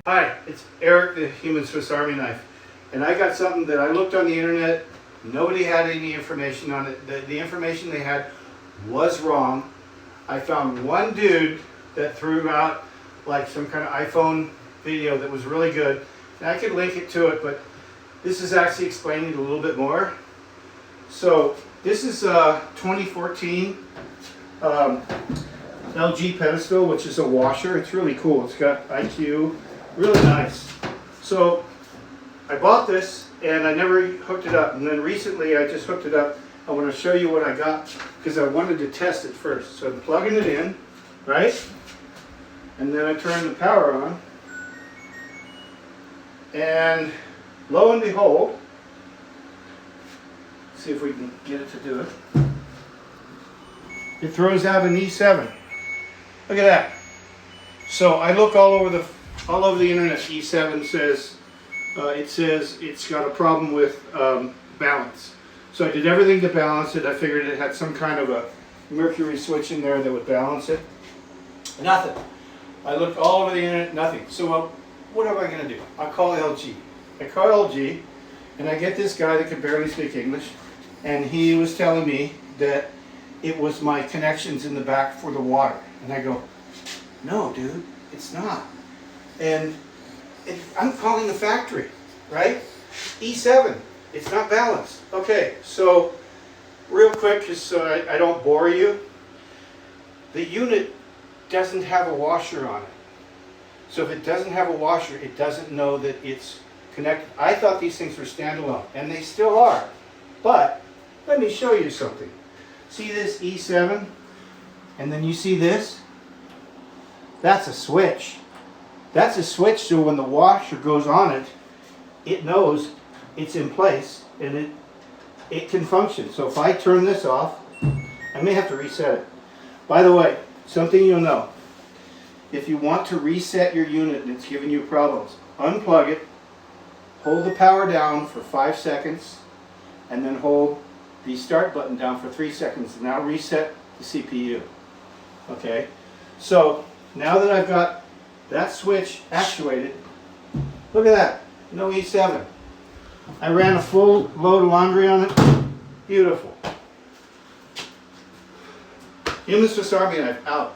Hi, it's Eric, the Human Swiss Army Knife, and I got something that I looked on the internet. Nobody had any information on it. The information they had was wrong. I found one dude that threw out like some kind of iPhone video that was really good, and I could link it to it, but this is actually explaining it a little bit more. So this is 2014 LG Pedestal, which is a washer. It's really cool. It's got IQ. Really nice. So I bought this and I never hooked it up, and then recently I just hooked it up. I want to show you what I got because I wanted to test it first. So I'm plugging it in, right? And then I turn the power on, and lo and behold, see if we can get it to do it. It throws out an E7. Look at that. So I look all over the internet. E7 says it's got a problem with balance. So I did everything to balance it. I figured it had some kind of a mercury switch in there that would balance it. Nothing. I looked all over the internet. Nothing. So what am I going to do? I call LG. I call LG, and I get this guy that can barely speak English, and he was telling me that it was my connections in the back for the water. And I go, no, dude, it's not. And I'm calling the factory, right? E7, it's not balanced. Okay, so real quick, just so I don't bore you, the unit doesn't have a washer on it. So if it doesn't have a washer, it doesn't know that it's connected. I thought these things were standalone, and they still are. But let me show you something. See this E7? And then you see this? That's a switch. That's a switch, so when the washer goes on it, it knows it's in place and it can function. So if I turn this off, I may have to reset it. By the way, something you'll know. If you want to reset your unit and it's giving you problems, unplug it, hold the power down for 5 seconds, and then hold the start button down for 3 seconds. Now reset the CPU. Okay? So now that I've got that switch actuated, look at that, no E7. I ran a full load of laundry on it. Beautiful. Human Swiss Army Knife out.